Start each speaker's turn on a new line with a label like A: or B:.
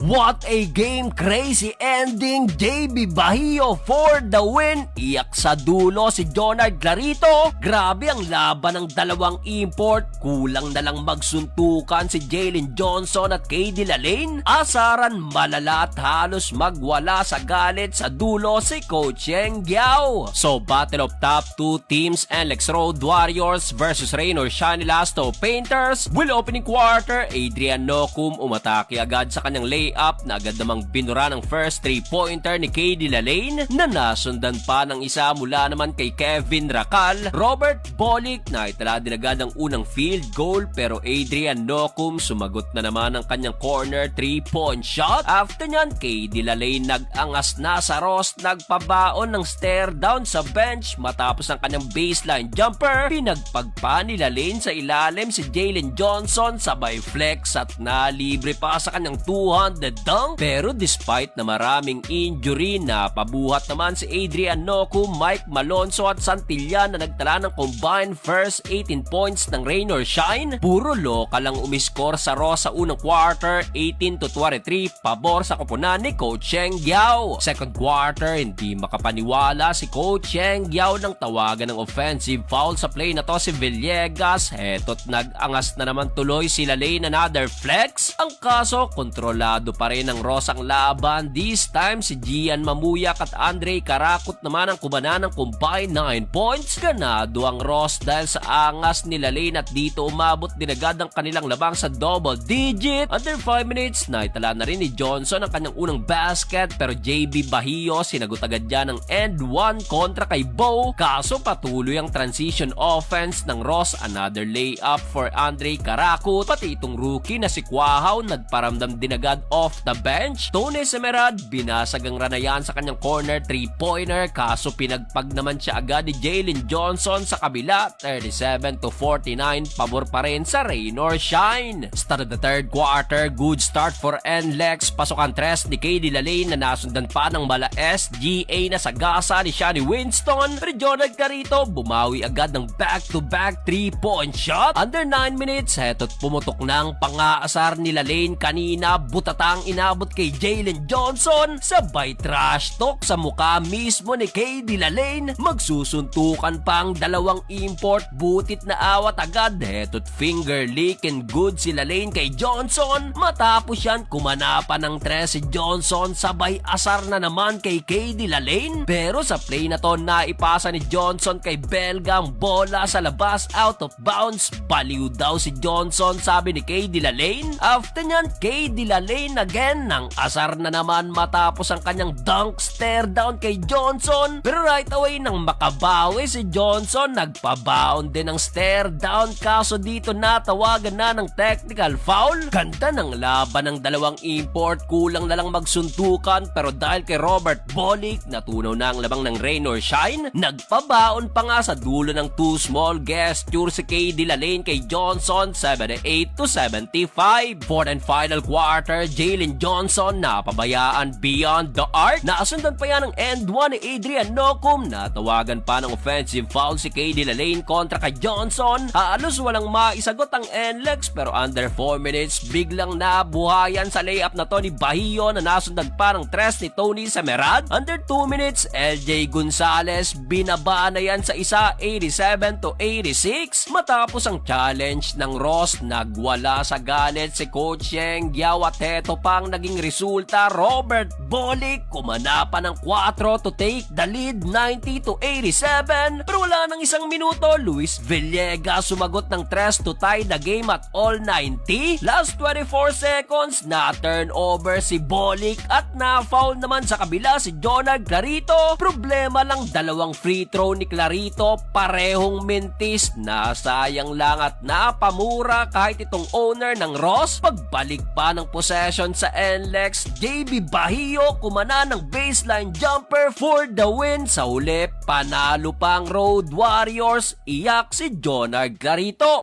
A: What a game! Crazy ending! JB Bajío for the win! Iyak sa dulo si Jonard Clarito. Grabe ang laban ng dalawang import. Kulang na lang magsuntukan si Jalen Johnson at KD Lalane. Asaran malala at halos magwala sa galit sa dulo si Coach Yeng Guiao. So battle of top 2 teams, NLEX Road Warriors versus Rain or Shine Elasto Painters. Will opening quarter, Adrian Nocum umatake agad sa kanyang layup na agad namang binura ng first 3-pointer ni KD Lalane na nasundan pa ng isa mula naman kay Kevin Racal. Robert Bolick na itala din agad ang unang field goal pero Adrian Nocum sumagot na naman ang kanyang corner 3-point shot. After nyan, KD Lalane nag-angas na sa Ross, nagpabaon ng stare down sa bench matapos ang kanyang baseline jumper. Pinagpagpa ni Lalane sa ilalim si Jalen Johnson sabay flex at nalibre pa sa kanyang 200 dunk. Pero despite na maraming injury, napabuhat naman si Adrian Nocum, Mike Malonzo at Santillan na nagtala ng combined first 18 points ng Rain or Shine. Puro local lang umiskor sa Raw sa unang quarter, 18-23 pabor sa koponan ni Coach Yeng Guiao. Second quarter, hindi makapaniwala si Coach Yeng Guiao nang tawagan ng offensive foul sa play na to si Villegas. Heto't nag-angas na naman tuloy si Lalane, another flex. Ang kaso, kontrolado pa rin ng Ross ang laban. This time, si Gian Mamuyak at Andre Karakot naman ang kumanan ng combined 9 points. Ganado ang Ross dahil sa angas ni Lalane at dito umabot din agad ang kanilang labang sa double digit. Under 5 minutes, naitala na rin ni Johnson ang kanyang unang basket pero JB Bajío sinagot agad dyan ng end 1 kontra kay Bo. Kaso patuloy ang transition offense ng Ross. Another layup for Andre Karakot. Pati itong rookie na si Quahaw nagparamdam din agad off the bench. Tony Semerad binasag ang ranayan sa kanyang corner 3-pointer kaso pinagpag naman siya agad ni Jalen Johnson sa kabila. 37-49 pabor pa rin sa Rain or Shine. Start of the third quarter, good start for NLEX. Pasukan tres ni KD Lalane na nasundan pa ng mala SGA na sagasa ni Shani Winston. Pero Jonard Clarito bumawi agad ng back-to-back 3-point shot. Under 9 minutes, heto't pumutok ng pangaasar ni Lalane kanina. Butatang inabot kay Jalen Johnson. Sabay trash talk sa mukha mismo ni KD Lalane. Magsusuntukan pang dalawang import. Butit na awat agad. Heto't finger licking good si Lalane kay Johnson. Matapos yan, kumana pa ng tres si Johnson. Sabay asar na naman kay KD Lalane. Pero sa play na to, naipasa ni Johnson kay Belga ang bola sa labas, out of bounds. Baliw daw si Johnson, sabi ni KD Lalane. After nyan, KD Lalane again nang asar na naman matapos ang kanyang dunk stare down kay Johnson. Pero right away nang makabawi si Johnson, nagpabound din ng stare down kaso dito natawagan na ng technical foul. Ganda ng laban ng dalawang import, kulang na lang magsuntukan pero dahil kay Robert Bolick natunaw na ang labang ng Rain or Shine. Nagpabaon pa nga sa dulo ng 2 small gesture si KD Lalane kay Johnson, 78-75. Fourth and final quarter, Jalen Johnson napabayaan beyond the arc. Naasundan pa yan ng end 1 ni Adrian Nocum. Natawagan pa ng offensive foul si KD Lalane kontra kay Johnson. Halos walang maisagot ang NLEX pero under 4 minutes biglang nabuhayan sa layup na to ni Bajío na nasundan pa ng tres ni Tony Semerad. Under 2 minutes, LJ Gonzalez binaba na yan sa isa, 87-86. Matapos ang challenge ng Ross, nagwala sa galit si Coach Yeng Guiao at heto pang naging resulta. Robert Bolick kumana pa ng 4 to take the lead, 90-87. Pero wala nang isang minuto, Luis Villegas sumagot ng tres to tie the game at all 90. Last 24 seconds, na turnover si Bolick at na-foul naman sa kabila si Jonard Clarito. Problema lang, dalawang free throw ni Clarito parehong mintis. Nasayang lang at napamura kahit itong owner ng Ross. Pagbalik pa ng possession sa NLEX, JB Bajío kumana ng baseline jumper for the win. Sa huli, panalo pang Road Warriors. Iyak si Jonard Clarito.